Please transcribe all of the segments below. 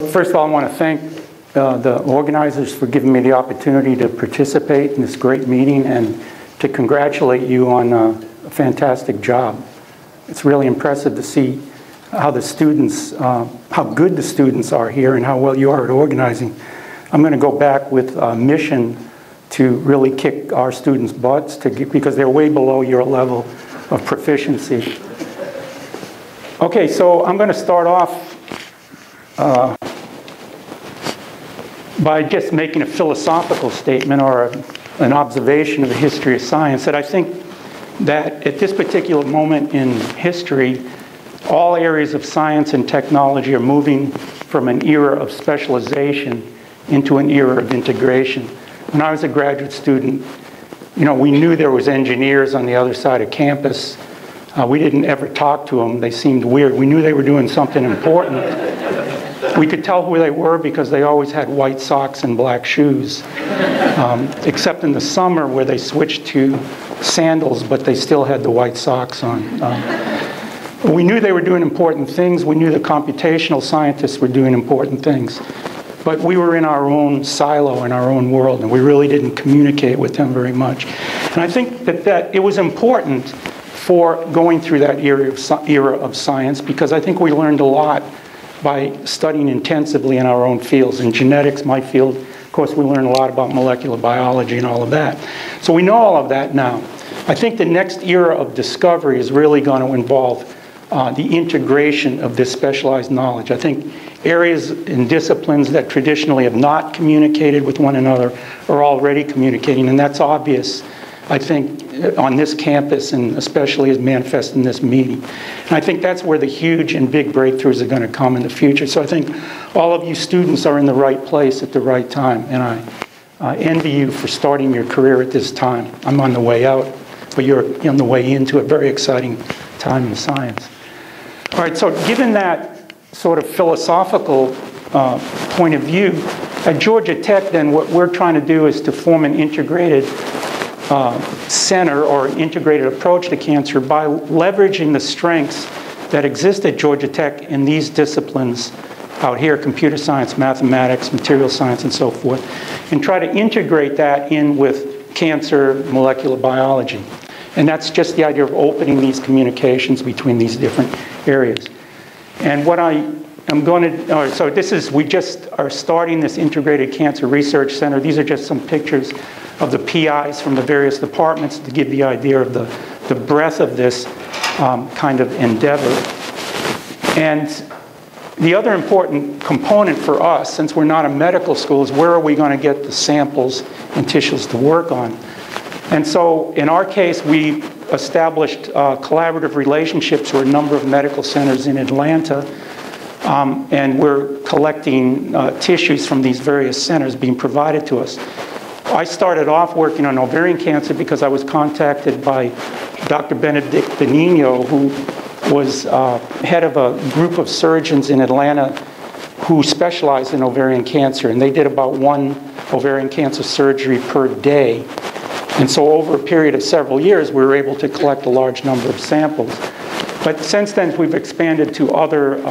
First of all, I want to thank the organizers for giving me the opportunity to participate in this great meeting and to congratulate you on a fantastic job. It's really impressive to see how the students, how good the students are here and how well you are at organizing. I'm going to go back with a mission to really kick our students' butts because they're way below your level of proficiency. Okay, so I'm going to start off by just making a philosophical statement or an observation of the history of science, that I think that at this particular moment in history, all areas of science and technology are moving from an era of specialization into an era of integration. When I was a graduate student, we knew there was engineers on the other side of campus. We didn't ever talk to them. They seemed weird. We knew they were doing something important. We could tell who they were because they always had white socks and black shoes, except in the summer where they switched to sandals, but they still had the white socks on. We knew they were doing important things. We knew the computational scientists were doing important things. But we were in our own silo, in our own world, and we really didn't communicate with them very much. And I think that it was important for going through that era of science, because I think we learned a lot by studying intensively in our own fields. In genetics, my field, of course, we learn a lot about molecular biology and all of that. So we know all of that now. I think the next era of discovery is really going to involve the integration of this specialized knowledge. I think areas and disciplines that traditionally have not communicated with one another are already communicating, and that's obvious, I think, on this campus, and especially as manifest in this meeting. And I think that's where the huge and big breakthroughs are going to come in the future. So I think all of you students are in the right place at the right time, and I envy you for starting your career at this time. I'm on the way out, but you're on the way into a very exciting time in science. All right, so given that sort of philosophical point of view, at Georgia Tech, then, what we're trying to do is to form an integrated center or integrated approach to cancer by leveraging the strengths that exist at Georgia Tech in these disciplines out here, computer science, mathematics, material science, and so forth, and try to integrate that in with cancer molecular biology. And that's just the idea of opening these communications between these different areas. And what I am going to, so this is, we just are starting this Integrated Cancer Research Center. These are just some pictures of the PIs from the various departments to give the idea of the breadth of this kind of endeavor. And the other important component for us, since we're not a medical school, is where are we going to get the samples and tissues to work on? And so in our case, we established collaborative relationships with a number of medical centers in Atlanta, and we're collecting tissues from these various centers being provided to us. I started off working on ovarian cancer because I was contacted by Dr. Benedict Benigno, who was head of a group of surgeons in Atlanta who specialized in ovarian cancer, and they did about 1 ovarian cancer surgery per day. And so over a period of several years, we were able to collect a large number of samples. But since then, we've expanded to other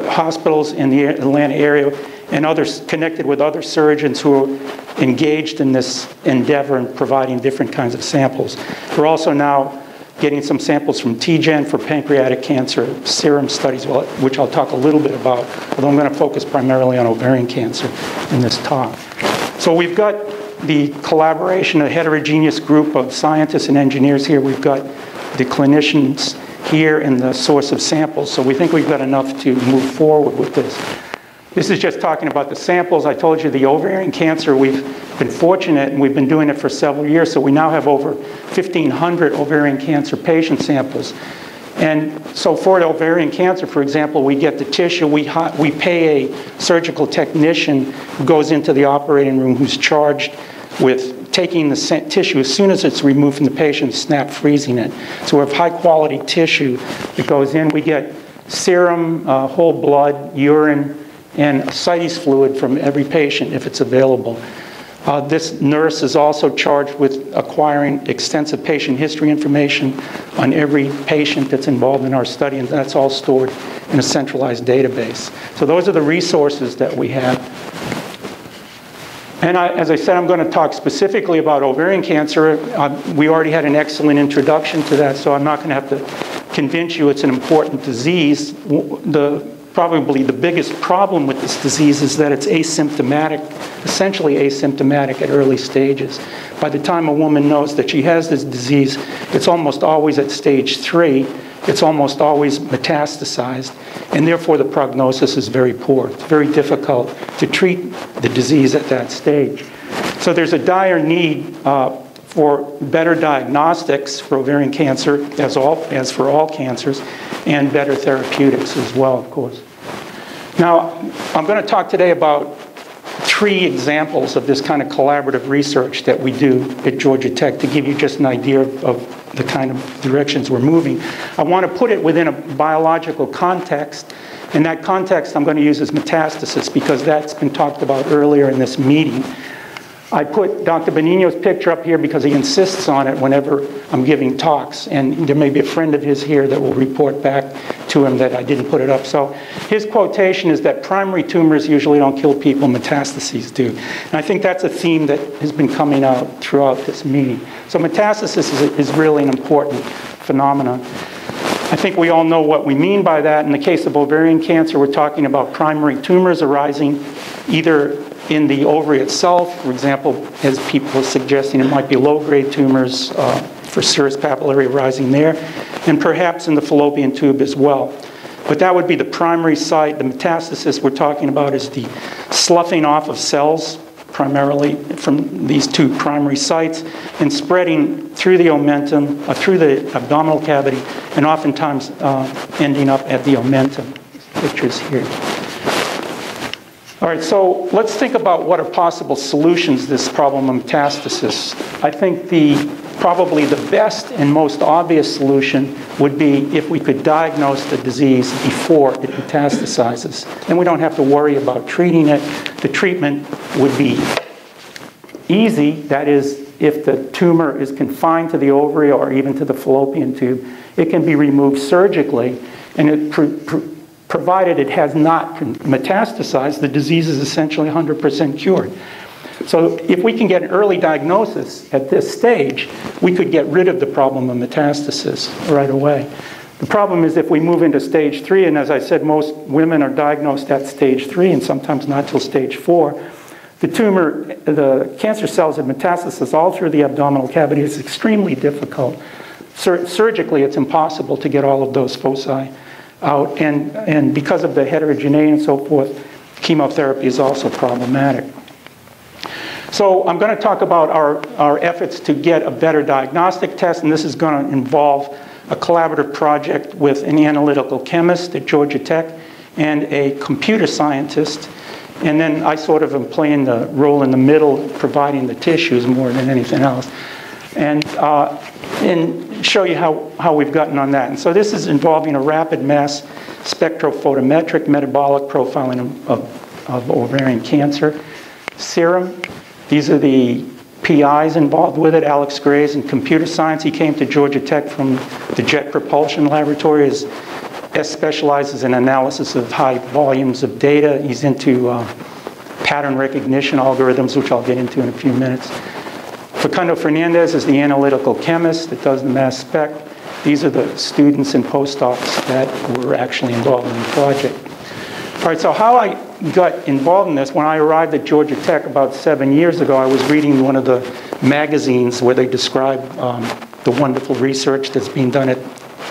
hospitals in the Atlanta area and others, connected with other surgeons who are engaged in this endeavor and providing different kinds of samples. We're also now getting some samples from TGen for pancreatic cancer serum studies, which I'll talk a little bit about, although I'm going to focus primarily on ovarian cancer in this talk. So we've got the collaboration, a heterogeneous group of scientists and engineers here. We've got the clinicians here and the source of samples. So we think we've got enough to move forward with this. This is just talking about the samples. I told you the ovarian cancer, we've been fortunate, and we've been doing it for several years. So we now have over 1,500 ovarian cancer patient samples. And so for the ovarian cancer, for example, we get the tissue, we pay a surgical technician who goes into the operating room who's charged with taking the tissue as soon as it's removed from the patient, snap freezing it. So we have high quality tissue that goes in. We get serum, whole blood, urine, and ascites fluid from every patient if it's available. This nurse is also charged with acquiring extensive patient history information on every patient that's involved in our study, and that's all stored in a centralized database. So those are the resources that we have. And as I said, I'm going to talk specifically about ovarian cancer. We already had an excellent introduction to that, so I'm not going to have to convince you it's an important disease. Probably the biggest problem with this disease is that it's asymptomatic, essentially asymptomatic at early stages. By the time a woman knows that she has this disease, it's almost always at stage 3. It's almost always metastasized, and therefore the prognosis is very poor. It's very difficult to treat the disease at that stage. So there's a dire need for better diagnostics for ovarian cancer, as for all cancers, and better therapeutics as well, of course. Now, I'm going to talk today about 3 examples of this kind of collaborative research that we do at Georgia Tech to give you just an idea of the kind of directions we're moving. I want to put it within a biological context, and that context I'm going to use as metastasis because that's been talked about earlier in this meeting. I put Dr. Benigno's picture up here because he insists on it whenever I'm giving talks, and there may be a friend of his here that will report back to him that I didn't put it up. So his quotation is that primary tumors usually don't kill people, metastases do. And I think that's a theme that has been coming out throughout this meeting. So metastasis is really an important phenomenon. I think we all know what we mean by that. In the case of ovarian cancer, we're talking about primary tumors arising either in the ovary itself, for example, as people are suggesting, it might be low-grade tumors for serous papillary arising there, and perhaps in the fallopian tube as well. But that would be the primary site. The metastasis we're talking about is the sloughing off of cells, primarily from these 2 primary sites, and spreading through the omentum, through the abdominal cavity, and oftentimes ending up at the omentum. Pictures here. All right, so let's think about what are possible solutions to this problem of metastasis. I think probably the best and most obvious solution would be if we could diagnose the disease before it metastasizes. Then we don't have to worry about treating it. The treatment would be easy. That is, if the tumor is confined to the ovary or even to the fallopian tube, it can be removed surgically, and it provided it has not metastasized, the disease is essentially 100% cured. So if we can get an early diagnosis at this stage, we could get rid of the problem of metastasis right away. The problem is if we move into stage 3, and as I said, most women are diagnosed at stage 3 and sometimes not till stage 4, the cancer cells have metastasis all through the abdominal cavity. It's extremely difficult. Surgically, it's impossible to get all of those foci out, and because of the heterogeneity and so forth, chemotherapy is also problematic. So I'm going to talk about our efforts to get a better diagnostic test, and this is going to involve a collaborative project with an analytical chemist at Georgia Tech and a computer scientist, and then I sort of am playing the role in the middle, providing the tissues more than anything else. And show you how we've gotten on that. And so this is involving a rapid mass spectrophotometric metabolic profiling of ovarian cancer serum. These are the PIs involved with it. Alex Grays in computer science. He came to Georgia Tech from the Jet Propulsion Laboratory. His specializes in analysis of high volumes of data. He's into pattern recognition algorithms, which I'll get into in a few minutes. Facundo Fernandez is the analytical chemist that does the mass spec. These are the students and postdocs that were actually involved in the project. All right, so how I got involved in this, when I arrived at Georgia Tech about 7 years ago, I was reading one of the magazines where they describe the wonderful research that's being done at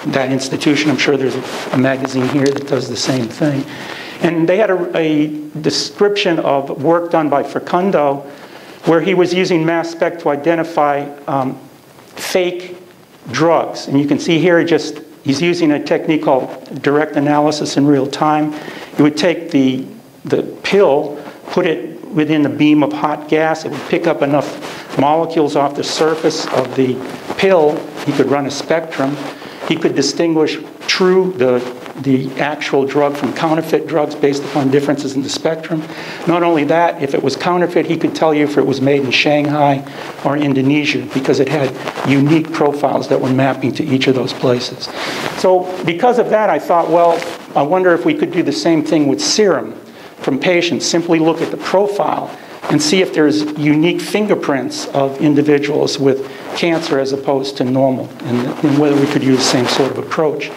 that institution. I'm sure there's a magazine here that does the same thing. And they had a description of work done by Facundo where he was using mass spec to identify fake drugs. And you can see here he's using a technique called direct analysis in real time. He would take the pill, put it within a beam of hot gas. It would pick up enough molecules off the surface of the pill. He could run a spectrum. He could distinguish the the actual drug from counterfeit drugs based upon differences in the spectrum. Not only that, if it was counterfeit, he could tell you if it was made in Shanghai or Indonesia, because it had unique profiles that were mapping to each of those places. So because of that, I thought, well, I wonder if we could do the same thing with serum from patients. Simply look at the profile and see if there's unique fingerprints of individuals with cancer as opposed to normal, and whether we could use the same sort of approach.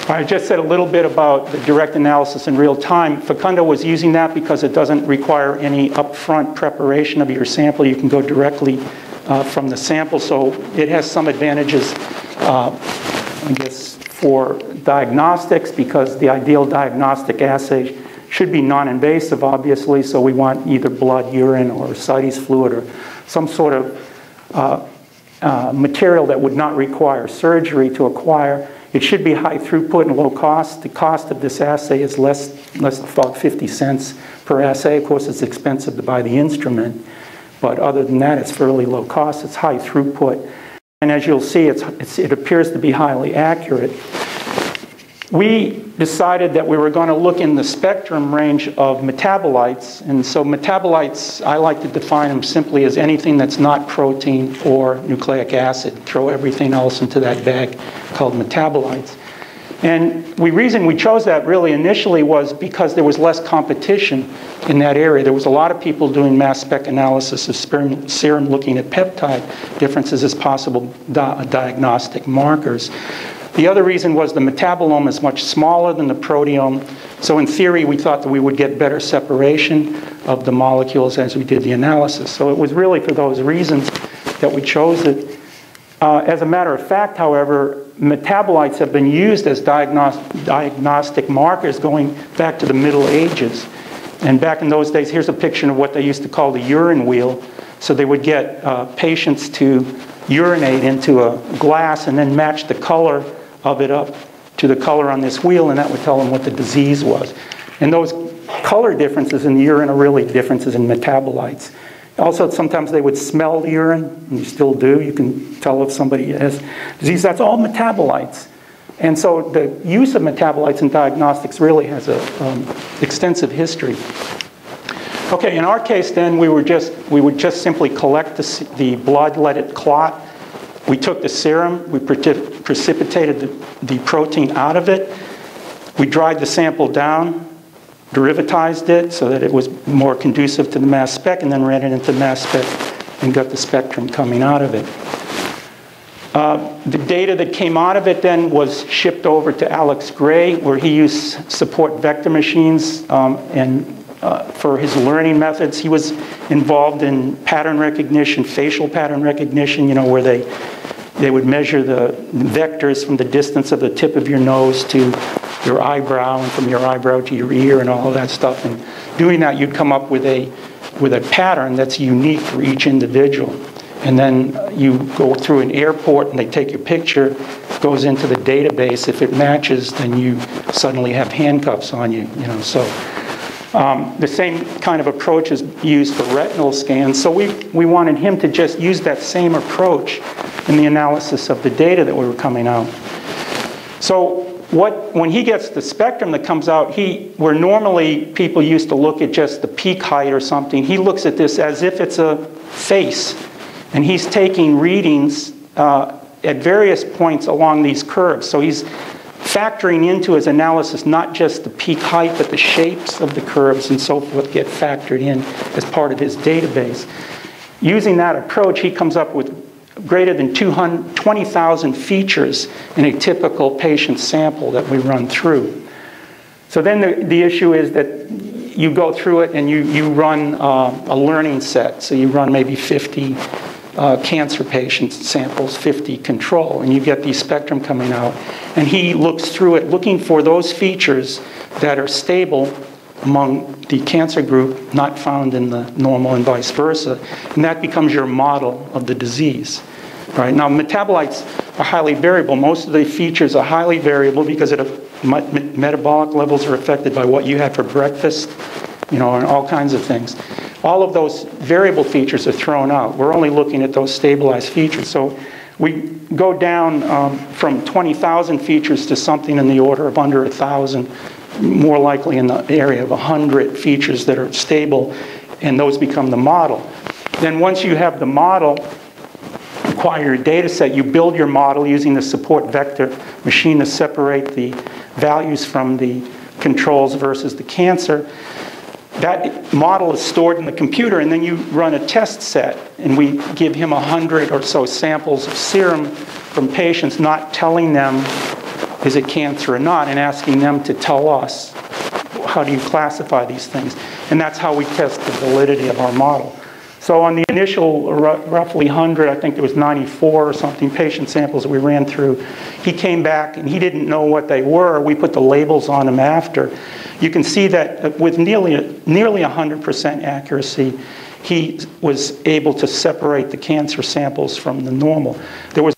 I just said a little bit about the direct analysis in real time. Facundo was using that because it doesn't require any upfront preparation of your sample. You can go directly from the sample, so it has some advantages, I guess, for diagnostics, because the ideal diagnostic assay should be non-invasive, obviously, so we want either blood, urine, or ascites fluid, or some sort of material that would not require surgery to acquire. It should be high throughput and low cost. The cost of this assay is less about 50 cents per assay. Of course, it's expensive to buy the instrument, but other than that, it's fairly low cost. It's high throughput. And as you'll see, it appears to be highly accurate. We decided that we were going to look in the spectrum range of metabolites. And so metabolites, I like to define them simply as anything that's not protein or nucleic acid. Throw everything else into that bag called metabolites. And the reason we chose that really initially was because there was less competition in that area. There was a lot of people doing mass spec analysis of serum looking at peptide differences as possible diagnostic markers. The other reason was the metabolome is much smaller than the proteome. So in theory, we thought that we would get better separation of the molecules as we did the analysis. So it was really for those reasons that we chose it. As a matter of fact, however, metabolites have been used as diagnostic markers going back to the Middle Ages. And back in those days, here's a picture of what they used to call the urine wheel. So they would get patients to urinate into a glass and then match the color of it up to the color on this wheel, and that would tell them what the disease was. And those color differences in the urine are really differences in metabolites. Also, sometimes they would smell the urine, and you still do. You can tell if somebody has disease. That's all metabolites. And so the use of metabolites in diagnostics really has an extensive history. Okay, in our case then, we would just simply collect the blood, let it clot. We took the serum, we precipitated the protein out of it. We dried the sample down, derivatized it so that it was more conducive to the mass spec, and then ran it into mass spec and got the spectrum coming out of it. The data that came out of it then was shipped over to Alex Gray, where he used support vector machines for his learning methods. He was involved in pattern recognition, facial pattern recognition, you know, where they would measure the vectors from the distance of the tip of your nose to your eyebrow, and from your eyebrow to your ear, and all of that stuff. And doing that, you'd come up with a pattern that's unique for each individual. And then you go through an airport and they take your picture, goes into the database. If it matches, then you suddenly have handcuffs on you, you know. So the same kind of approach is used for retinal scans. So we wanted him to just use that same approach in the analysis of the data that we were coming out. So when he gets the spectrum that comes out, where normally people used to look at just the peak height or something, he looks at this as if it's a face. And he's taking readings at various points along these curves. So he's factoring into his analysis not just the peak height, but the shapes of the curves and so forth get factored in as part of his database. Using that approach, he comes up with greater than 20,000 features in a typical patient sample that we run through. So then the issue is that you go through it and you run a learning set. So you run maybe 50 cancer patient samples, 50 control, and you get the spectrum coming out. And he looks through it looking for those features that are stable among the cancer group, not found in the normal, and vice versa. And that becomes your model of the disease. Right? Now, metabolites are highly variable. Most of the features are highly variable because metabolic levels are affected by what you had for breakfast, you know, and all kinds of things. All of those variable features are thrown out. We're only looking at those stabilized features. So we go down from 20,000 features to something in the order of under 1,000, more likely in the area of 100 features that are stable, and those become the model. Then once you have the model, acquire your data set, you build your model using the support vector machine to separate the values from the controls versus the cancer. That model is stored in the computer, and then you run a test set, and we give him 100 or so samples of serum from patients, not telling them is it cancer or not, and asking them to tell us how do you classify these things. And that's how we test the validity of our model. So on the initial roughly 100, I think there was 94 or something patient samples we ran through, he came back and he didn't know what they were. We put the labels on them after. You can see that with nearly 100% accuracy, he was able to separate the cancer samples from the normal. There was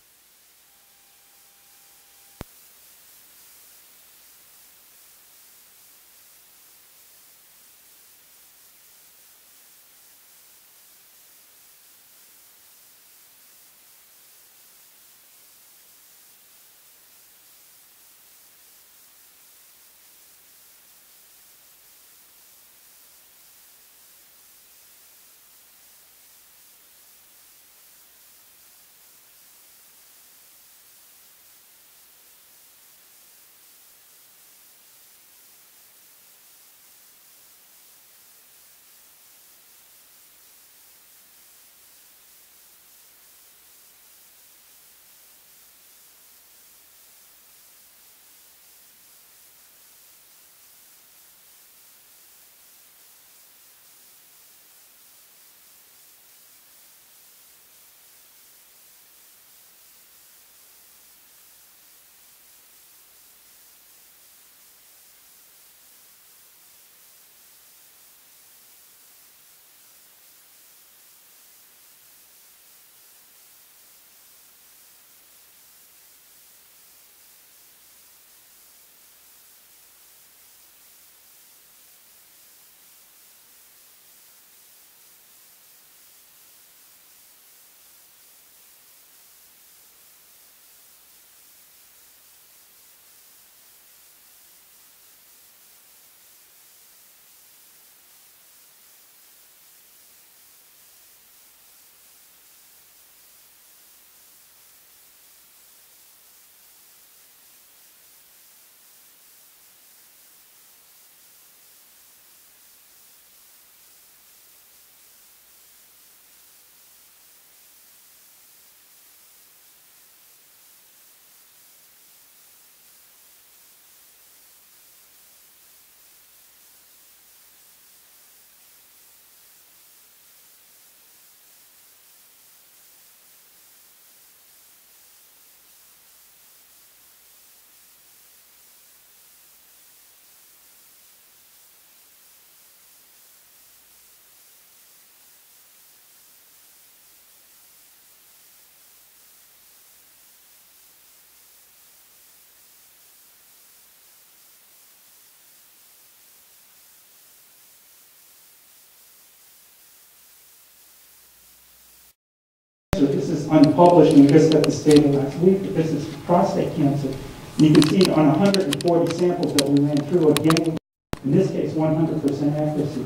So this is unpublished, and we just got this data last week, but this is prostate cancer. And you can see on 140 samples that we ran through, again, in this case, 100% accuracy.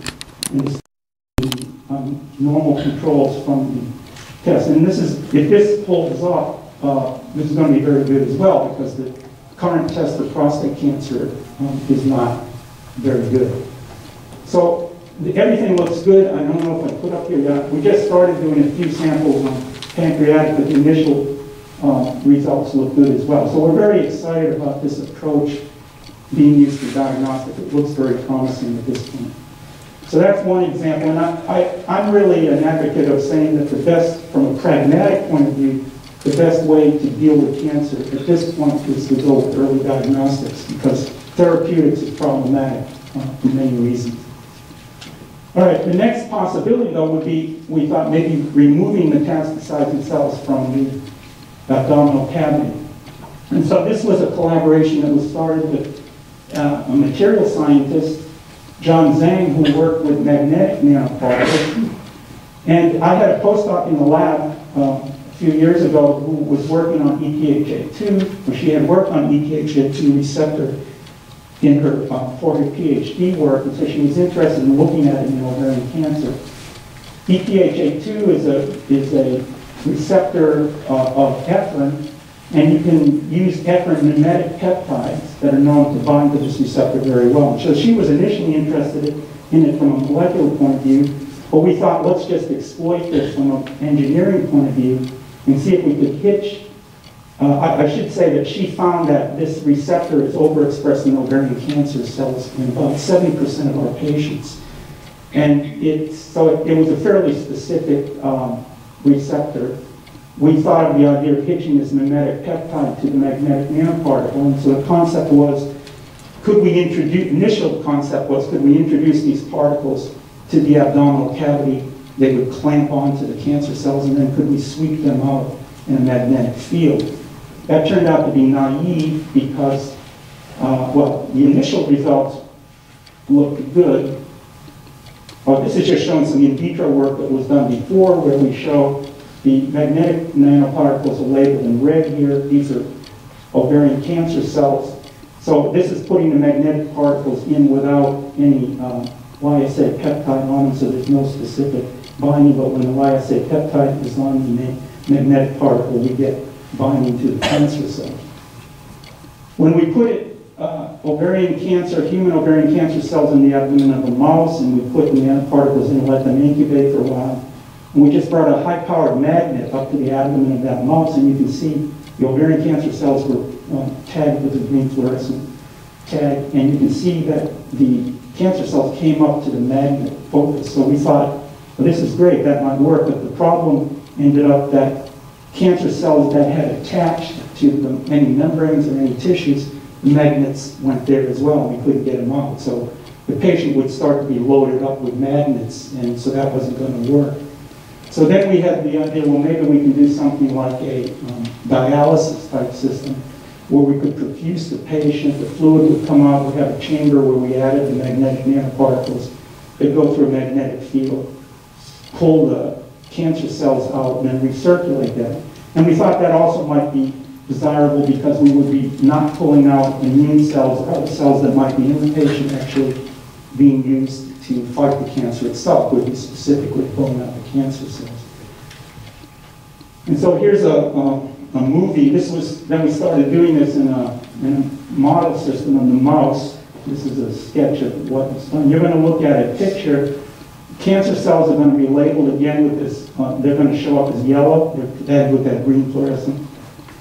And this is the normal controls from the test. And this is, if this holds up, this is going to be very good as well, because the current test for prostate cancer is not very good. So everything looks good. I don't know if I put up here yet. We just started doing a few samples on pancreatic, but the initial results look good as well. So we're very excited about this approach being used for diagnostic. It looks very promising at this point. So that's one example. And I'm really an advocate of saying that the best, from a pragmatic point of view, the best way to deal with cancer at this point is to go with early diagnostics, because therapeutics is problematic for many reasons. All right, the next possibility, though, would be, we thought, maybe removing metastasizing cells from the abdominal cavity. And so this was a collaboration that was started with a material scientist, John Zhang, who worked with magnetic nanoparticles. And I had a postdoc in the lab few years ago who was working on EphA2, or she had worked on EphA2 receptor in her, for her PhD work, and so she was interested in looking at it in ovarian cancer. EphA2 is a receptor of heparin, and you can use heparin mimetic peptides that are known to bind to this receptor very well. So she was initially interested in it from a molecular point of view, but we thought, let's just exploit this from an engineering point of view and see if we could hitch. I should say that she found that this receptor is overexpressed in ovarian cancer cells in about 70% of our patients. And it was a fairly specific receptor. We thought of the idea of hitching this mimetic peptide to the magnetic nanoparticle. And so the concept was, initial concept was, could we introduce these particles to the abdominal cavity? They would clamp onto the cancer cells, and then could we sweep them out in a magnetic field? That turned out to be naive because, well, the initial results looked good. This is just showing some in vitro work that was done before, where we show the magnetic nanoparticles are labeled in red here. These are ovarian cancer cells. So this is putting the magnetic particles in without any YSA peptide on them, so there's no specific binding, but when the YSA peptide is on the magnetic particle, we get binding to the cancer cell. When we put human ovarian cancer cells in the abdomen of a mouse, and we put the nanoparticles in and let them incubate for a while, and we just brought a high-powered magnet up to the abdomen of that mouse, and you can see the ovarian cancer cells were tagged with a green fluorescent tag, and you can see that the cancer cells came up to the magnet focus. So we thought, well, this is great, that might work, but the problem ended up that cancer cells that had attached to any membranes or any tissues, the magnets went there as well, and we couldn't get them out. So the patient would start to be loaded up with magnets, and so that wasn't going to work. So then we had the idea, well, maybe we can do something like a dialysis type system where we could perfuse the patient, the fluid would come out, we'd have a chamber where we added the magnetic nanoparticles. They'd go through a magnetic field, pull the cancer cells out, and then recirculate them. And we thought that also might be desirable because we would be not pulling out immune cells or other cells that might be in the patient actually being used to fight the cancer itself, would be specifically pulling out the cancer cells. And so here's a movie. Then we started doing this in a model system on the mouse. This is a sketch of what was done. You're going to look at a picture. Cancer cells are going to be labeled again with this, they're going to show up as yellow, they're tagged with that green fluorescent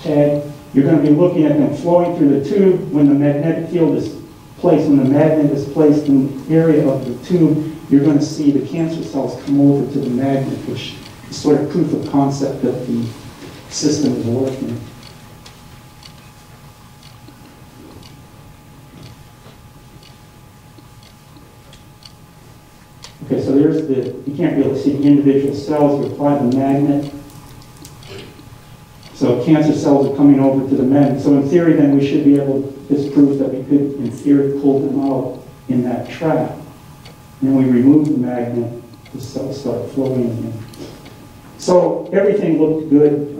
tag. You're going to be looking at them flowing through the tube. When the magnetic field is placed, when the magnet is placed in the area of the tube, you're going to see the cancer cells come over to the magnet, which is sort of proof of concept that the system is working. Okay, so there's you can't really see the individual cells. We apply the magnet. So cancer cells are coming over to the magnet. So in theory, then, we should be able, this proves that we could, in theory, pull them out in that trap. And we remove the magnet, the cells start flowing again. So everything looked good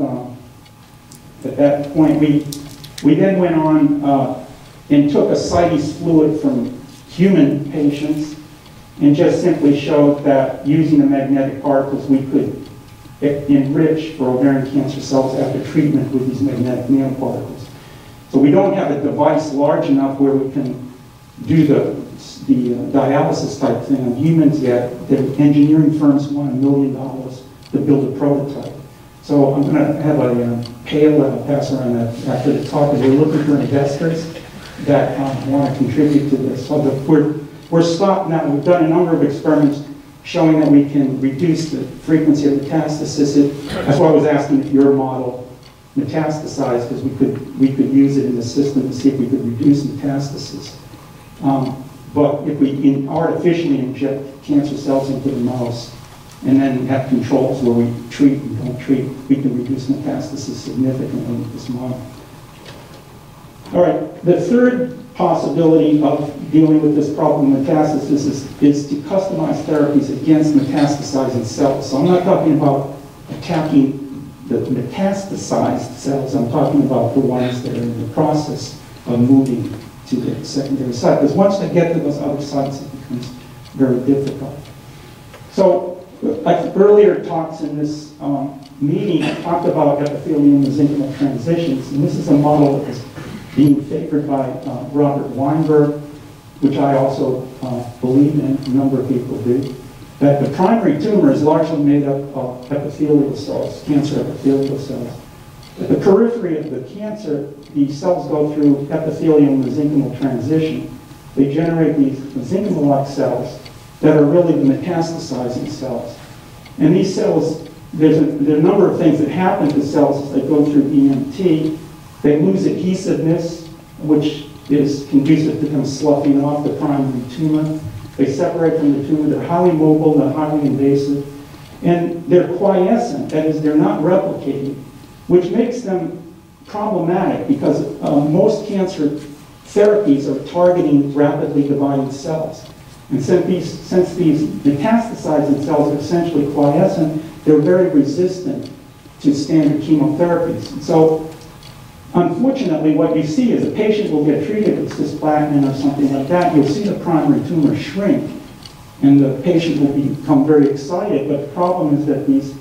at that point. We then went on and took ascites fluid from human patients and just simply showed that using the magnetic particles we could enrich for ovarian cancer cells after treatment with these magnetic nanoparticles. So we don't have a device large enough where we can do the dialysis type thing on humans yet. The engineering firms want $1 million to build a prototype. So I'm going to have a pail that I'll pass around after the talk, and we're looking for investors that want to contribute to this. So we're stopped now. We've done a number of experiments showing that we can reduce the frequency of metastasis. That's why I was asking if your model metastasized, because we could use it in the system to see if we could reduce metastasis. But if we artificially inject cancer cells into the mouse and then have controls where we treat and don't treat, we can reduce metastasis significantly with this model. All right, the third possibility of dealing with this problem of metastasis is to customize therapies against metastasizing cells. So I'm not talking about attacking the metastasized cells. I'm talking about the ones that are in the process of moving to the secondary site. Because once they get to those other sites, it becomes very difficult. So, earlier talks in this meeting, I talked about epithelial mesenchymal transitions, and this is a model that is being favored by Robert Weinberg, which I also believe in, a number of people do, that the primary tumor is largely made up of epithelial cells, cancer epithelial cells. At the periphery of the cancer, the cells go through epithelial mesenchymal transition. They generate these mesenchymal-like cells that are really the metastasizing cells. And these cells, there are a number of things that happen to cells as they go through EMT. They lose adhesiveness, which is conducive to them sloughing off the primary tumor. They separate from the tumor. They're highly mobile, they're highly invasive. And they're quiescent, that is, they're not replicating, which makes them problematic because most cancer therapies are targeting rapidly dividing cells. And since these metastasizing cells are essentially quiescent, they're very resistant to standard chemotherapies. And so, unfortunately, what you see is a patient will get treated with cisplatin or something like that. You'll see the primary tumor shrink, and the patient will become very excited. But the problem is that these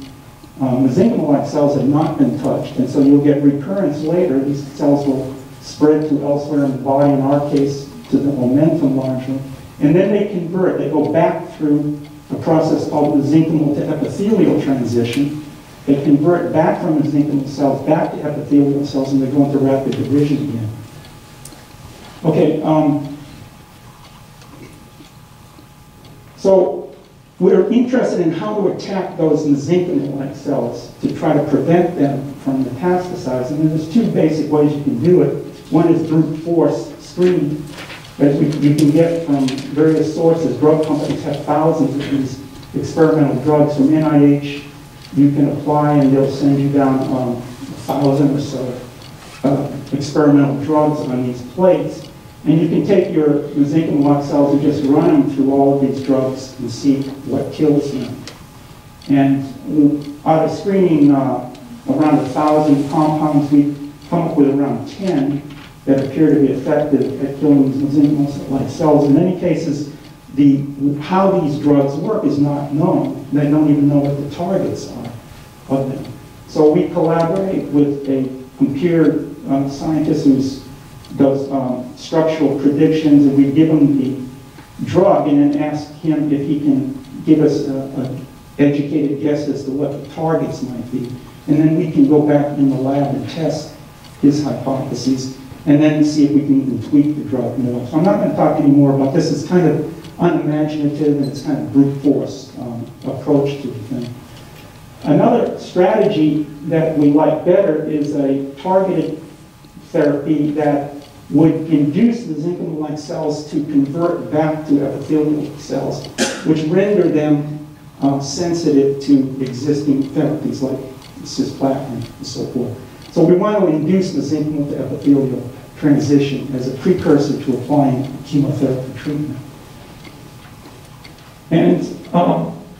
mesenchymal-like cells have not been touched, and so you'll get recurrence later. These cells will spread to elsewhere in the body, in our case, to the omentum largely. And then they convert. They go back through a process called mesenchymal to epithelial transition. They convert back from mesenchymal cells back to epithelial cells, and they go into rapid division again. Okay, so we're interested in how to attack those mesenchymal-like cells to try to prevent them from metastasizing. And there's two basic ways you can do it. One is brute force screening that you can get from various sources. Drug companies have thousands of these experimental drugs from NIH. You can apply and they'll send you down 1,000 or so experimental drugs on these plates. And you can take your mesenchymal cells and just run them through all of these drugs and see what kills them. And out of screening around 1,000 compounds, we come up with around 10 that appear to be effective at killing these mesenchymal-like cells. In many cases, how these drugs work is not known. They don't even know what the targets are of them. So we collaborate with a computer scientist who does structural predictions, and we give him the drug and then ask him if he can give us an educated guess as to what the targets might be. And then we can go back in the lab and test his hypotheses and then see if we can even tweak the drug more. So I'm not going to talk any more about this. It's kind of unimaginative and it's kind of brute force approach to the thing. Another strategy that we like better is a targeted therapy that would induce the mesenchymal-like cells to convert back to epithelial cells, which render them sensitive to existing therapies like cisplatin and so forth. So we want to induce mesenchymal to epithelial transition as a precursor to applying chemotherapy treatment. And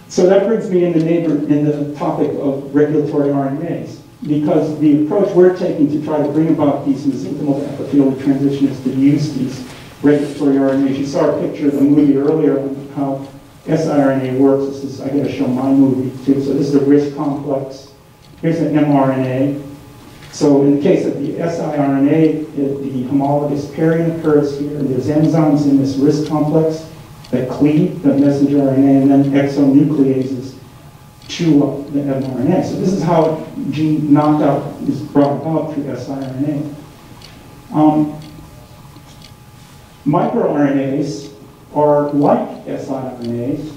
so that brings me in the topic of regulatory RNAs, because the approach we're taking to try to bring about these mesenchymal to epithelial transition is to use these regulatory RNAs. You saw a picture of the movie earlier on how siRNA works. This is, I got to show my movie too. So this is the RISC complex. Here's an mRNA. So in the case of the siRNA, the homologous pairing occurs here, and there's enzymes in this RISC complex that cleave the messenger RNA, and then exonucleases chew up the mRNA. So this is how gene knockout is brought about through siRNA. MicroRNAs are like siRNAs,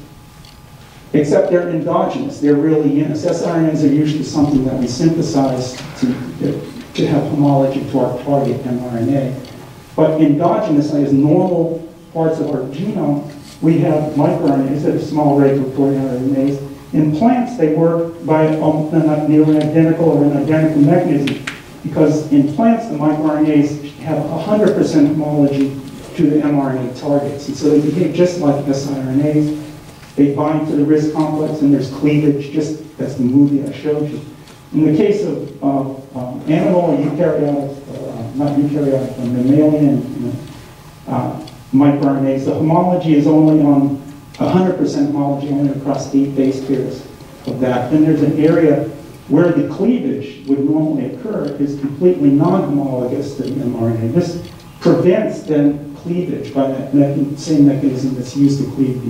except they're endogenous. They're really in us. siRNAs are usually something that we synthesize to have homology to our target mRNA. But endogenously, as normal parts of our genome, we have microRNAs that are small regulatory RNAs. In plants, they work by nearly identical or an identical mechanism, because in plants, the microRNAs have 100% homology to the mRNA targets. And so they behave just like siRNAs. They bind to the RISC complex, and there's cleavage, just as the movie I showed you. In the case of animal or eukaryotic, not eukaryotic, mammalian microRNAs, the homology is only on 100% homology only across 8 base pairs of that. Then there's an area where the cleavage would normally occur is completely non-homologous to the mRNA. This prevents then cleavage by that same mechanism that's used to cleave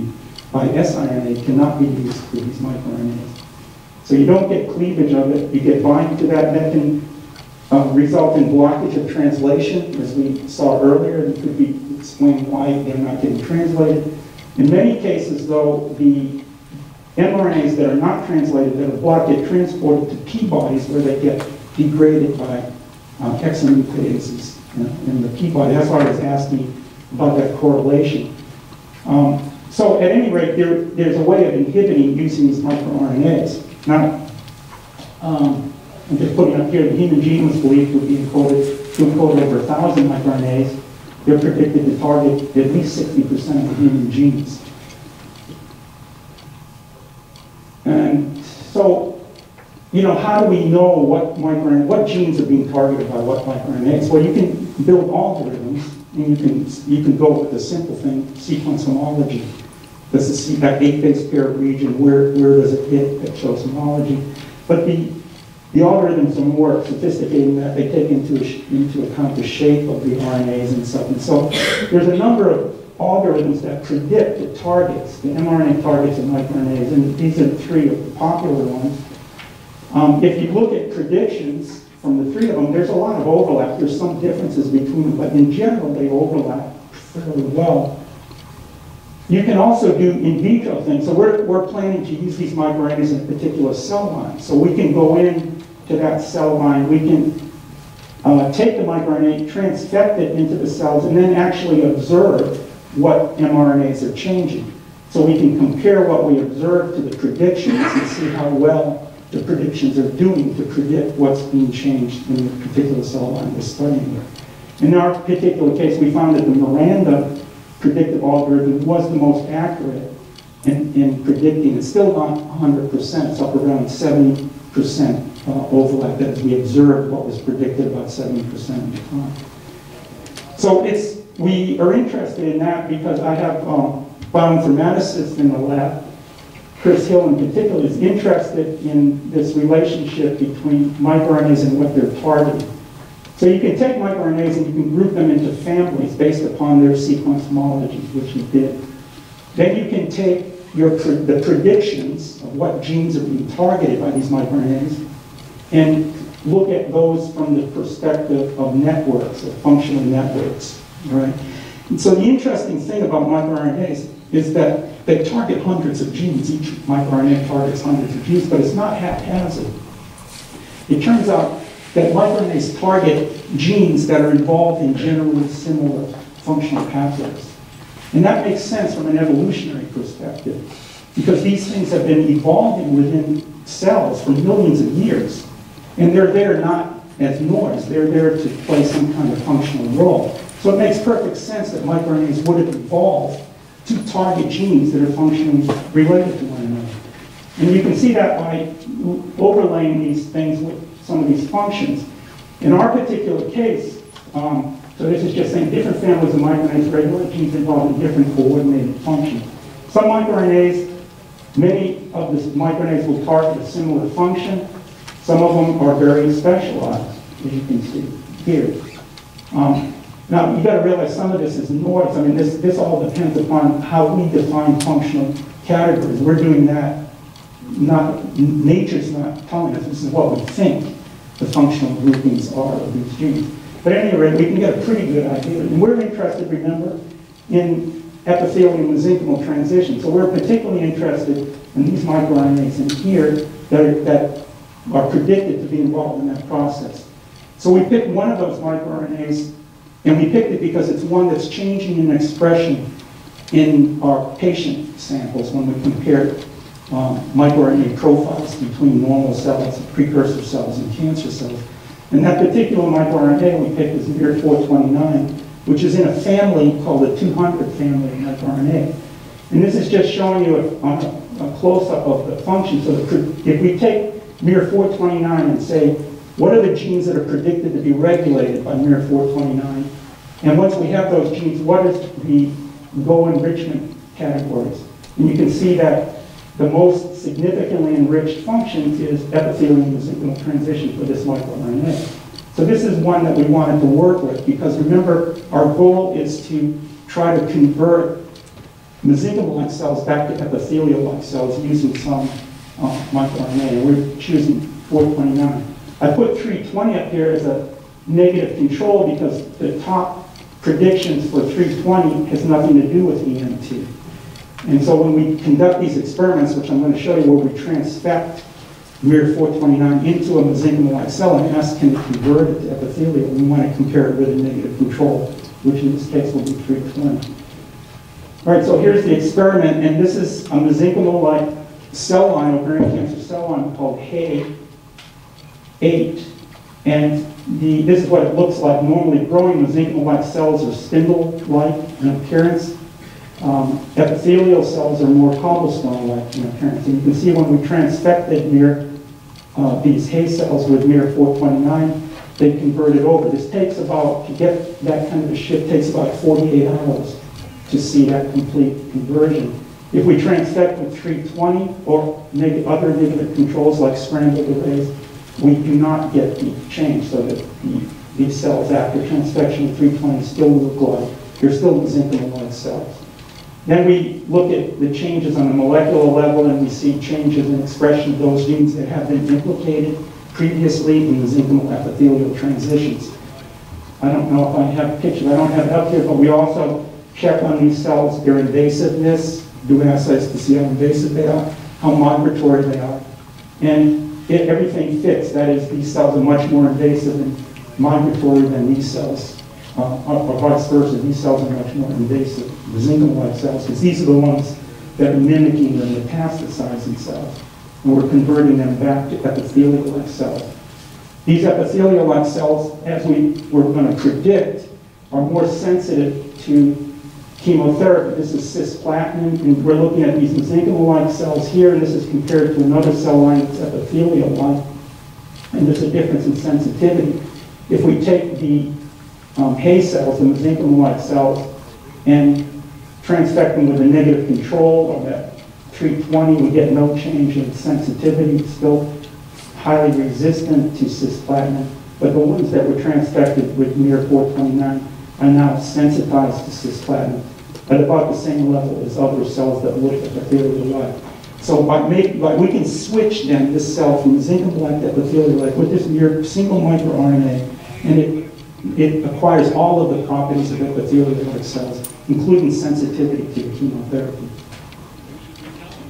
by siRNA cannot be used for these microRNAs. So you don't get cleavage of it, you get binding to that, and that can result in blockage of translation, as we saw earlier. It could be explained why they're not getting translated. In many cases, though, the mRNAs that are not translated, that are blocked, get transported to P-bodies where they get degraded by exonucleases in the P-body. That's why I was asking about that correlation. So at any rate, there's a way of inhibiting using these microRNAs. Now, I'm just putting up here, the human gene was believed to be encoded over 1,000 microRNAs. They're predicted to target at least 60% of the human genes. And so, you know, how do we know what genes are being targeted by what microRNAs? Well, you can build algorithms, and you can go with the simple thing, sequence homology. Does that 8 base pair region, where does it hit that shows homology? But the algorithms are more sophisticated in that they take into account the shape of the RNAs and stuff. And so there's a number of algorithms that predict the targets, the mRNA targets of microRNAs, and these are 3 of the popular ones. If you look at predictions from the 3 of them, there's a lot of overlap. There's some differences between them, but in general, they overlap fairly well. You can also do in vitro things. So we're planning to use these microRNAs in a particular cell line. So we can go in to that cell line, we can take the microRNA, transfect it into the cells, and then actually observe what mRNAs are changing. So we can compare what we observe to the predictions and see how well the predictions are doing to predict what's being changed in the particular cell line we're studying with. In our particular case, we found that the Miranda predictive algorithm was the most accurate in predicting. It's still not 100%. It's up around 70% overlap. That is, we observed what was predicted about 70% of the time. So we are interested in that because I have bioinformaticists in the lab. Chris Hill in particular is interested in this relationship between microRNAs and what they're targeting. So you can take microRNAs and you can group them into families based upon their sequence homology, which you did. Then you can take the predictions of what genes are being targeted by these microRNAs and look at those from the perspective of networks, of functional networks, right? And so the interesting thing about microRNAs is that they target hundreds of genes. Each microRNA targets hundreds of genes, but it's not haphazard. It turns out that microRNAs target genes that are involved in generally similar functional pathways. And that makes sense from an evolutionary perspective, because these things have been evolving within cells for millions of years. And they're there not as noise, they're there to play some kind of functional role. So it makes perfect sense that microRNAs would have evolved to target genes that are functionally related to one another. And you can see that by overlaying these things with some of these functions. In our particular case, so this is just saying different families of microRNAs regulate genes involved in different coordinated functions. Some microRNAs, many of the microRNAs will target a similar function. Some of them are very specialized, as you can see here. Now, you've got to realize some of this is noise. I mean, this all depends upon how we define functional categories. We're doing that, nature's not telling us. This is what we think the functional groupings are of these genes. But at any rate, we can get a pretty good idea. And we're interested, remember, in epithelial-mesenchymal transition. So we're particularly interested in these microRNAs in here that are predicted to be involved in that process. So we picked one of those microRNAs, and we picked it because it's one that's changing in expression in our patient samples when we compared microRNA profiles between normal cells, precursor cells, and cancer cells. And that particular microRNA we picked is miR-429, which is in a family called the 200 family of microRNA. And this is just showing you a close-up of the function. So if we take miR-429 and say, what are the genes that are predicted to be regulated by miR-429? And once we have those genes, what is the Go enrichment categories? And you can see that the most significantly enriched function is epithelial-mesenchymal transition for this microRNA. So this is one that we wanted to work with because remember, our goal is to try to convert mesenchymal-like cells back to epithelial-like cells using some microRNA, and we're choosing 429. I put 320 up here as a negative control because the top predictions for 320 has nothing to do with EMT. And so when we conduct these experiments, which I'm going to show you where we transfect miR-429 into a mesenchymal-like cell and ask can it convert it to epithelial, we want to compare it with a negative control, which in this case will be 320. All right, so here's the experiment, and this is a mesenchymal-like cell line, ovarian cancer cell line called HAY8. And this is what it looks like. Normally, growing mesenchymal-like cells are spindle-like in appearance. Epithelial cells are more cobblestone-like in appearance. And you can see when we transfected these HAY cells with miR-429, they converted over. This takes about, to get that kind of a shift, takes about 48 hours to see that complete conversion. If we transfect with 320 or other negative controls like scrambled arrays, we do not get the change, so that these cells after transfection with 320 still look like they're still mesenchymal-like cells. Then we look at the changes on a molecular level, and we see changes in expression of those genes that have been implicated previously in mesenchymal epithelial transitions. I don't know if I have pictures, I don't have it up here, but we also check on these cells, their invasiveness, do assays to see how invasive they are, how migratory they are, and everything fits. That is, these cells are much more invasive and migratory than these cells, or vice versa. These cells are much more invasive, mesenchymal-like cells, because these are the ones that are mimicking the metastasizing cells, and we're converting them back to epithelial-like cells. These epithelial-like cells, as we were going to predict, are more sensitive to chemotherapy. This is cisplatin, and we're looking at these mesenchymal-like cells here, and this is compared to another cell line that's epithelial-like, and there's a difference in sensitivity. If we take the HAY cells, the mesenchymal-like cells, and transfect them with a negative control, or that 320, we get no change in sensitivity. It's still highly resistant to cisplatin, but the ones that were transfected with miR-429 are now sensitized to cisplatin at about the same level as other cells that look epithelial-like. So we can switch then this cell from mesenchymal-like to epithelial-like with this single microRNA, and it acquires all of the properties of epithelial-like cells, including sensitivity to the chemotherapy.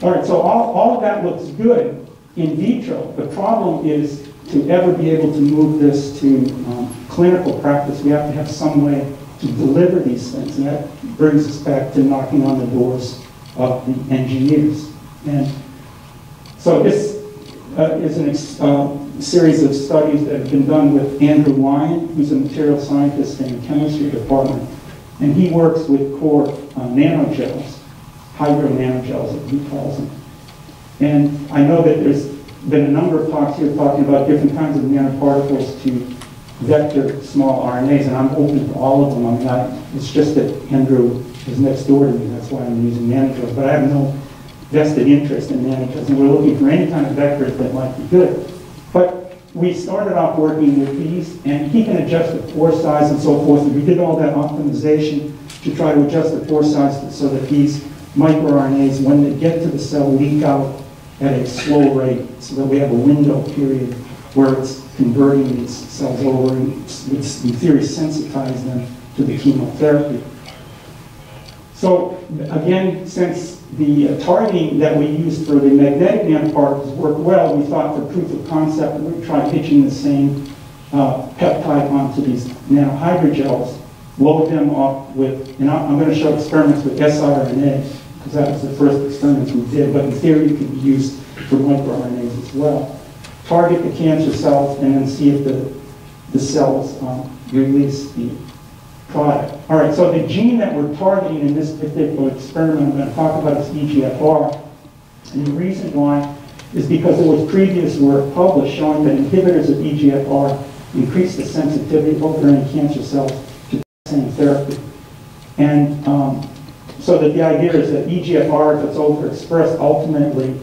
All right, so all of that looks good in vitro. The problem is to ever be able to move this to clinical practice, we have to have some way to deliver these things, and that brings us back to knocking on the doors of the engineers. And so this is a series of studies that have been done with Andrew Lyon, who's a material scientist in the chemistry department, and he works with core nanogels, hydro nanogels, as he calls them. And I know that there's been a number of talks here talking about different kinds of nanoparticles to vector small RNAs, and I'm open to all of them. I mean, it's just that Andrew is next door to me, that's why I'm using nanogels, but I have no vested interest in nanogels, and we're looking for any kind of vectors that might be good. But we started off working with these, and he can adjust the pore size and so forth, and we did all that optimization to try to adjust the pore size so that these microRNAs, when they get to the cell, leak out at a slow rate, so that we have a window period where it's converting these cells over and it's, in theory, sensitize them to the chemotherapy. So again, since the targeting that we used for the magnetic nanoparticles worked well, we thought for proof of concept we'd try hitching the same peptide onto these nanohydrogels, load them up with, and I'm going to show experiments with siRNA, because that was the first experiments we did, but in theory it could be used for microRNAs as well. Target the cancer cells and then see if the cells release the product. All right, so the gene that we're targeting in this particular experiment I'm going to talk about is EGFR. And the reason why is because there was previous work published showing that inhibitors of EGFR increase the sensitivity of ovarian cancer cells to the same therapy. And so that the idea is that EGFR, if it's overexpressed, ultimately,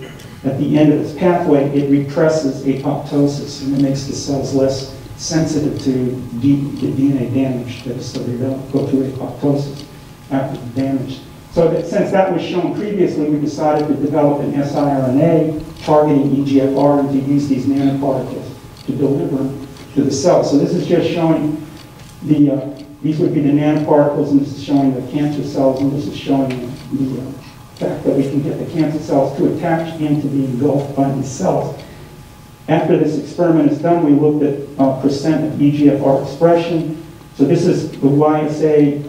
at the end of its pathway, it represses apoptosis, and it makes the cells less sensitive to DNA damage, so they don't go through apoptosis after the damage. So that since that was shown previously, we decided to develop an siRNA targeting EGFR and to use these nanoparticles to deliver them to the cell. So this is just showing these would be the nanoparticles, and this is showing the cancer cells, and this is showing the fact that we can get the cancer cells to attach and to be engulfed by these cells. After this experiment is done, we looked at percent of EGFR expression. So this is the YSA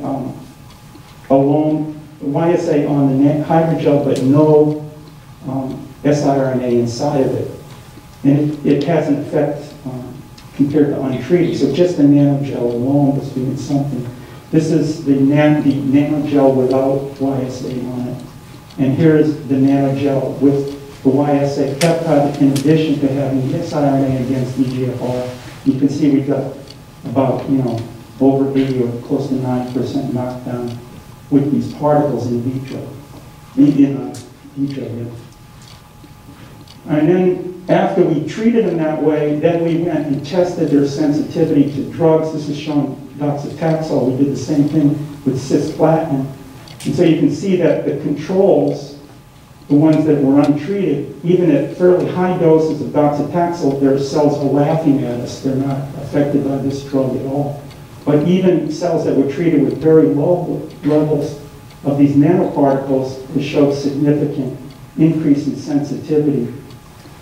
alone, YSA on the hydrogel, but no siRNA inside of it. And it has an effect compared to untreated. So just the nanogel alone was doing something. This is the nanogel without YSA on it. And here's the nanogel with the YSA peptide in addition to having siRNA against EGFR. You can see we've got about, over 80 or close to 90% knockdown with these particles in vitro. And then after we treated them that way, then we went and tested their sensitivity to drugs. This is showing docetaxel. We did the same thing with cisplatin. And so you can see that the controls, the ones that were untreated, even at fairly high doses of docetaxel, their cells are laughing at us. They're not affected by this drug at all. But even cells that were treated with very low levels of these nanoparticles showed significant increase in sensitivity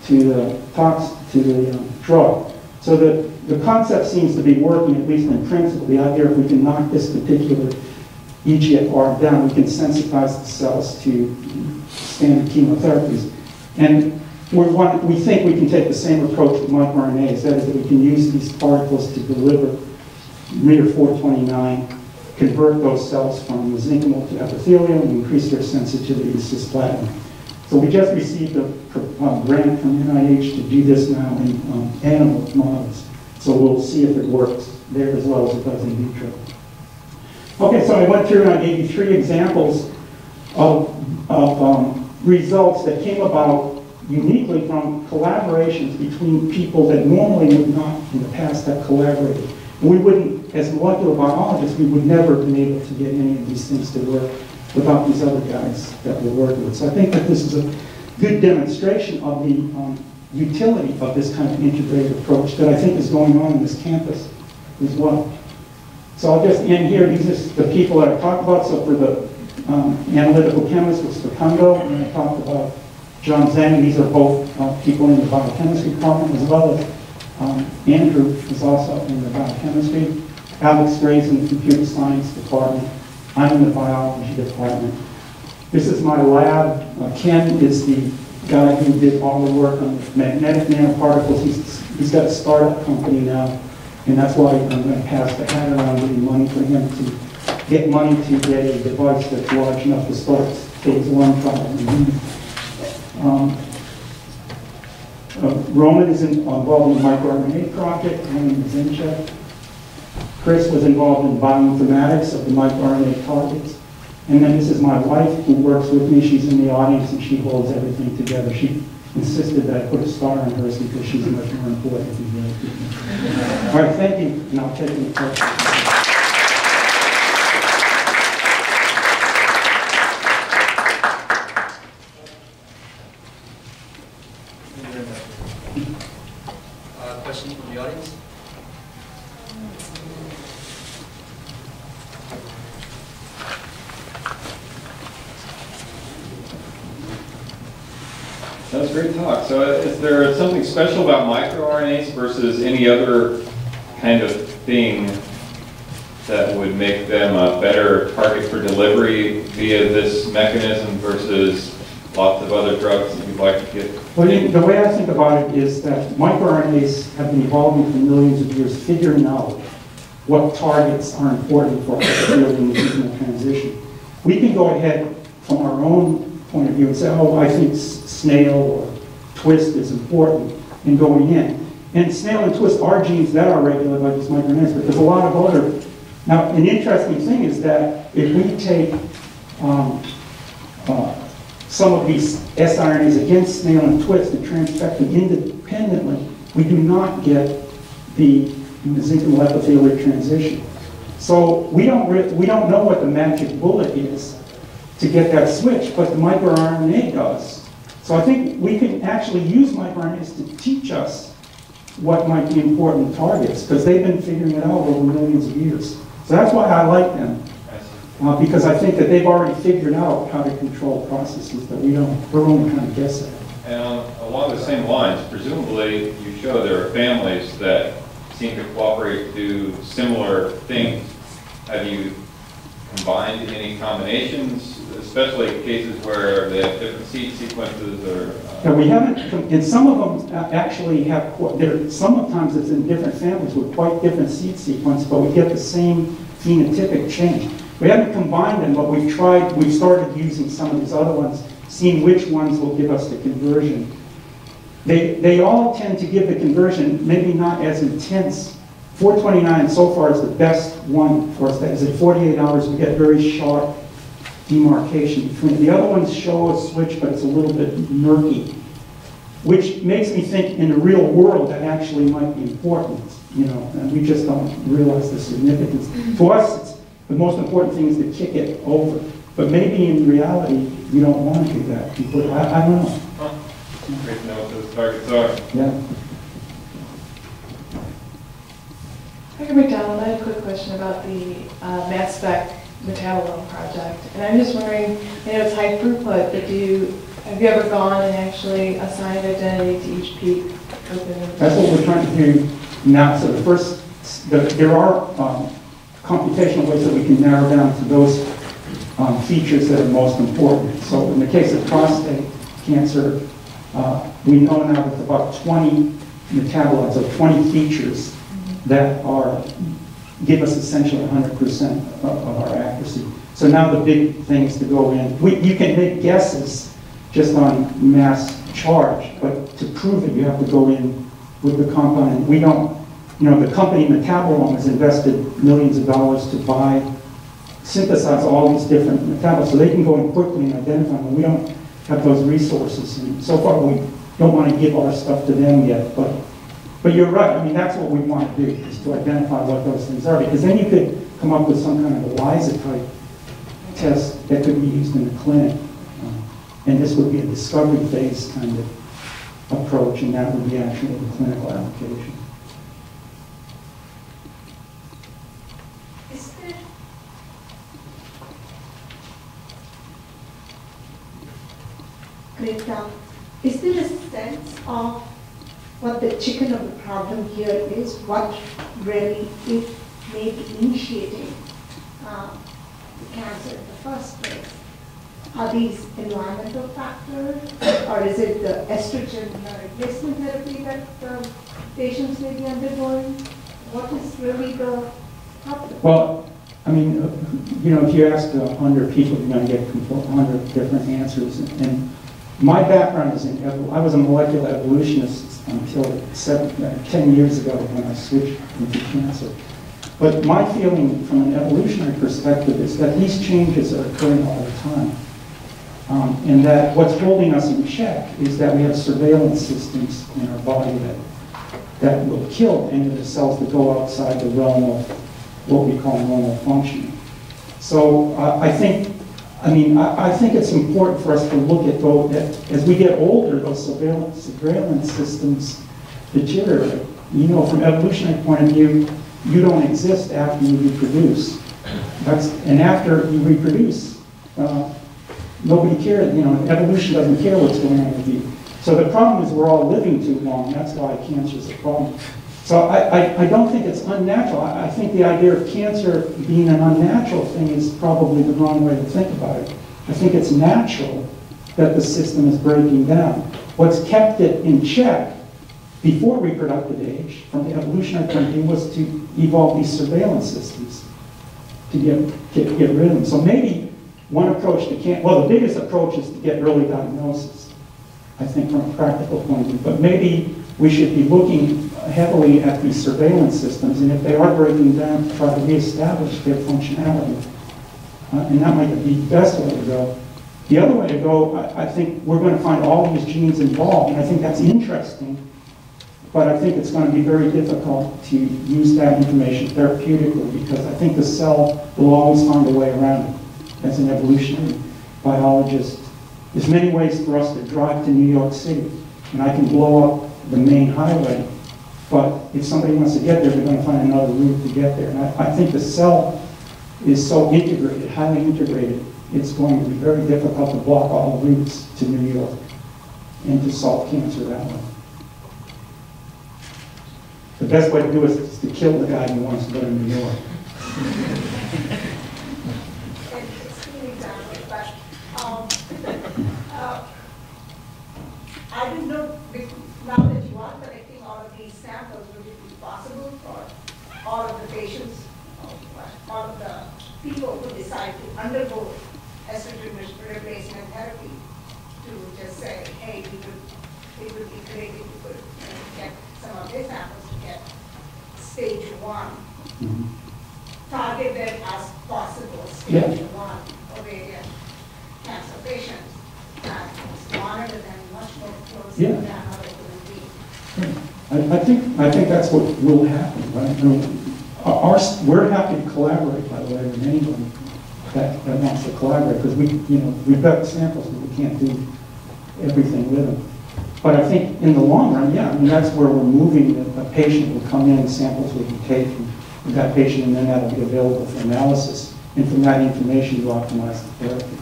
to the drug. So the concept seems to be working, at least in principle. The idea, if we can knock this particular EGFR down, we can sensitize the cells to standard chemotherapies. And we think we can take the same approach with microRNAs. That is, that we can use these particles to deliver Mir-429, convert those cells from mesenchymal to epithelium, and increase their sensitivity to cisplatin. So we just received a grant from NIH to do this now in animal models. So we'll see if it works there as well as it does in vitro. Okay, so I went through 83 examples of results that came about uniquely from collaborations between people that normally would not in the past have collaborated. And we wouldn't, as molecular biologists, we would never have been able to get any of these things to work without these other guys that we're working with. So I think that this is a good demonstration of the utility of this kind of integrated approach that I think is going on in this campus as well. So I'll just end here. These are the people that I talked about. So for the analytical chemist was Facundo, and I talked about John Zhang. These are both people in the biochemistry department, as well as Andrew is also in the biochemistry. Alex Gray's in the computer science department. I'm in the biology department. This is my lab. Ken is the guy who did all the work on the magnetic nanoparticles. He's got a startup company now, and that's why I'm going to pass the hat around, getting money for him to get money to get a device that's large enough to start phase 1 trial. Roman is involved in the microRNA project. Roman Zinchek. Chris was involved in bioinformatics of the microRNA targets. And then this is my wife who works with me. She's in the audience and she holds everything together. She insisted that I put a star on hers because she's much more important than the other people. All right, thank you, and I'll take any questions. Questions from the audience? That was a great talk. So is there something special about microRNAs versus any other kind of thing that would make them a better target for delivery via this mechanism versus lots of other drugs that you'd like to get? Well, the way I think about it is that microRNAs have been evolving for millions of years, figuring out what targets are important for us in the nutritional transition. We can go ahead from our own point of view and say, oh, I think snail or twist is important in going in. And snail and twist are genes that are regulated by these microRNAs, but there's a lot of other. Now, an interesting thing is that if we take some of these siRNAs against snail and twist and transfect them independently, we do not get the mesenchymal epithelial transition. So we don't know what the magic bullet is to get that switch, but the microRNA does. So I think we can actually use microRNAs to teach us what might be important targets, because they've been figuring it out over millions of years. So that's why I like them, because I think that they've already figured out how to control processes that we don't, we're only kind of guessing. And along the same lines, presumably you show there are families that seem to cooperate to do similar things. Have you combined any combinations, especially cases where they have different seed sequences or? Yeah, we haven't, and some of them actually have, sometimes it's in different families with quite different seed sequence, but we get the same phenotypic change. We haven't combined them, but we've started using some of these other ones, seeing which ones will give us the conversion. They all tend to give the conversion, maybe not as intense. 429 so far is the best one for us. That is at 48 hours, we get very sharp demarcation between. The other ones show a switch, but it's a little bit murky, which makes me think in the real world that actually might be important, and we just don't realize the significance. To us, the most important thing is to kick it over, but maybe in reality, we don't want to do that. I don't know. Great to know what those targets are. Yeah. Dr. McDonald, I have a quick question about the mass spec metabolome project. And I'm just wondering, I know it's high throughput, but have you ever gone and actually assigned identity to each peak? That's what we're trying to do now. So there are computational ways that we can narrow down to those features that are most important. So in the case of prostate cancer, we know now that about 20 metabolites or 20 features that give us essentially 100% of our accuracy. So now the big thing is to go in. You can make guesses just on mass charge, but to prove it, you have to go in with the compound. And we don't, the company Metabolome has invested millions of dollars to synthesize all these different metabolites, so they can go in quickly and identify them. We don't have those resources. And so far, we don't want to give our stuff to them yet, but you're right. I mean, that's what we want to do, is to identify what those things are, because then you could come up with some kind of ELISA type test that could be used in the clinic. And this would be a discovery phase kind of approach, and that would be actually the clinical application. Is there a sense of what the chicken of the problem here is? What really is maybe initiating the cancer in the first place? Are these environmental factors, or is it the estrogen replacement therapy that the patients may be undergoing? What is really the problem? Well, I mean, if you ask 100 people, you're going to get 100 different answers. And my background is I was a molecular evolutionist until 10 years ago when I switched into cancer. But my feeling from an evolutionary perspective is that these changes are occurring all the time. And that what's holding us in check is that we have surveillance systems in our body that will kill any of the cells that go outside the realm of what we call normal functioning. So I think it's important for us to look at those, as we get older, those surveillance systems deteriorate. From an evolutionary point of view, you don't exist after you reproduce. And after you reproduce, nobody cares. Evolution doesn't care what's going on with you. So the problem is we're all living too long. That's why cancer is a problem. So I don't think it's unnatural. I think the idea of cancer being an unnatural thing is probably the wrong way to think about it. I think it's natural that the system is breaking down. What's kept it in check before reproductive age, from the evolutionary point of view, was to evolve these surveillance systems to get rid of them. So maybe one approach to cancer, well, the biggest approach is to get early diagnosis. I think, from a practical point of view. But maybe we should be looking heavily at these surveillance systems, and if they are breaking down, to try to reestablish their functionality. And that might be the best way to go. The other way to go, I think we're going to find all these genes involved, and I think that's interesting, but I think it's going to be very difficult to use that information therapeutically, because I think the cell will always find a way around it. As an evolutionary biologist, there's many ways for us to drive to New York City, and I can blow up the main highway, but if somebody wants to get there, they're going to find another route to get there. And I think the cell is so integrated, highly integrated, it's going to be very difficult to block all the routes to New York and to solve cancer that way. The best way to do it is to kill the guy who wants to go to New York. I don't know, now that you are collecting all of these samples, would it be possible for all of the patients, all of the people who decide to undergo estrogen replacement therapy to just say, hey, it would be great if you could get some of these samples to get stage 1, target them as possible, stage 1 ovarian cancer patients, and monitor them much more closely than how it would be. I think that's what will happen, right? I mean, we're happy to collaborate, by the way, with anyone that wants to collaborate, because we've got samples, but we can't do everything with them. But I think in the long run, yeah, I mean, that's where we're moving. A patient will come in, samples will be taken with that patient, and then that'll be available for analysis. And from that information, you optimize the therapy.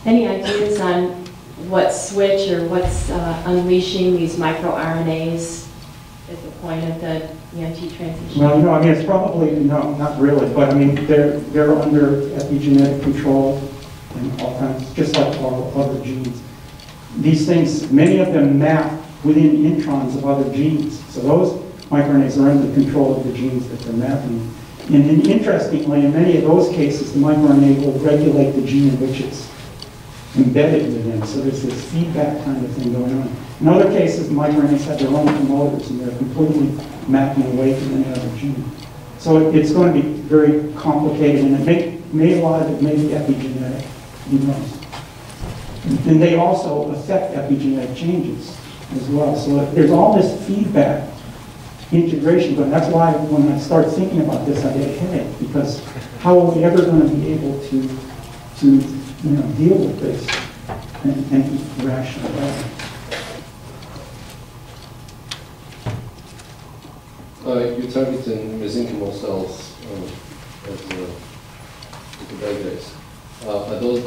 Any ideas on what switch or what's unleashing these microRNAs at the point of the EMT transition? Well, I mean, it's probably, no, not really, but I mean, they're under epigenetic control and all kinds, just like all other genes. These things, many of them map within introns of other genes. So those microRNAs are under the control of the genes that they're mapping. And interestingly, in many of those cases, the microRNA will regulate the gene in which it's embedded within. So there's this feedback kind of thing going on. In other cases, the microRNAs have their own promoters, and they're completely mapping away from any other gene. So it's going to be very complicated, and a lot of it may be epigenetic. Who knows? And they also affect epigenetic changes as well. So there's all this feedback integration, but that's why when I start thinking about this, I get a headache, because how are we ever going to be able to deal with this and rational way? You're targeting mesenchymal cells as the bad guys. Are those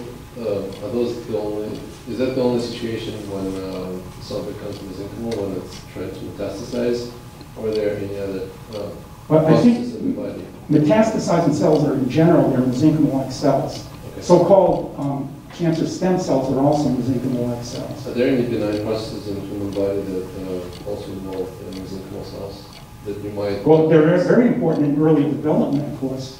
the only? Is that the only situation when the cell becomes mesenchymal, when it's trying to metastasize, or are there any other processes in the body? Metastasizing cells are, in general, they're mesenchymal-like cells. Okay. So-called cancer stem cells are also mesenchymal-like cells. Are there any benign processes in the human body that also involve mesenchymal cells that you might? Well, they're very important in early development, of course.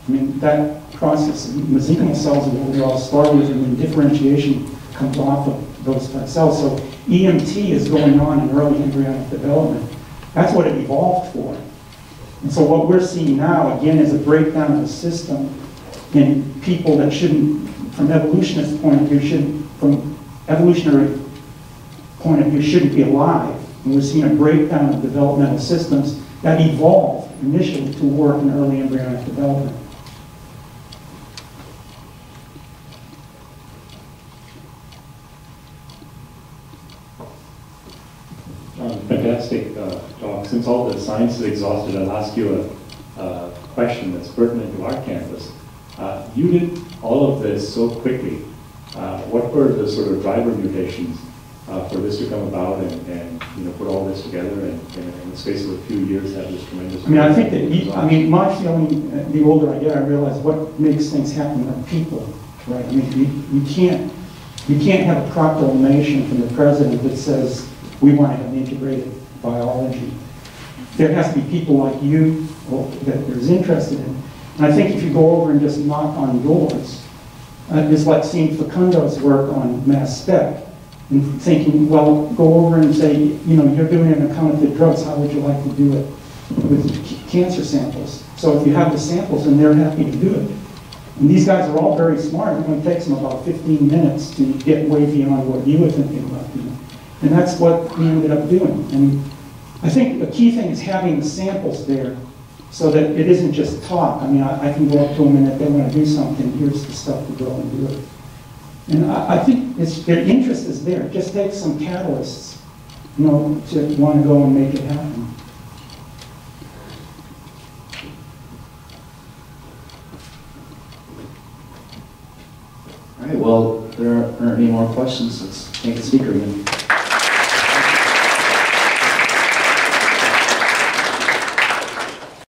I mean, that process, mesenchymal cells are what we all start with, and then differentiation comes off of those type cells. So EMT is going on in early embryonic development. That's what it evolved for. And so what we're seeing now, again, is a breakdown of the system in people that shouldn't, from evolutionist point of view, shouldn't be alive. And we're seeing a breakdown of developmental systems that evolved initially to work in early embryonic development. Fantastic talk. Since all the science is exhausted, I'll ask you a question that's pertinent to our campus. You did all of this so quickly. What were the sort of driver mutations for this to come about and put all this together and in the space of a few years have this tremendous... I mean, I think that, my feeling, the older I get, I realize what makes things happen are people, right? I mean, you can't have a proclamation from the president that says, we want to have integrated biology. There has to be people like you that there's interested in. And I think if you go over and just knock on doors is like seeing Facundo's work on mass spec and thinking, well, go over and say, you know, you're doing it on counterfeit drugs, how would you like to do it with cancer samples? So if you have the samples, and they're happy to do it. And these guys are all very smart. It only takes them about 15 minutes to get way beyond what you were thinking about doing. And that's what we ended up doing. And I think the key thing is having the samples there so that it isn't just talk. I mean, I can go up to them, and if they want to do something, here's the stuff to go and do it. And I think their interest is there. It just takes some catalysts, you know, to want to go and make it happen. All right, well, there aren't any more questions. Let's thank the speaker again.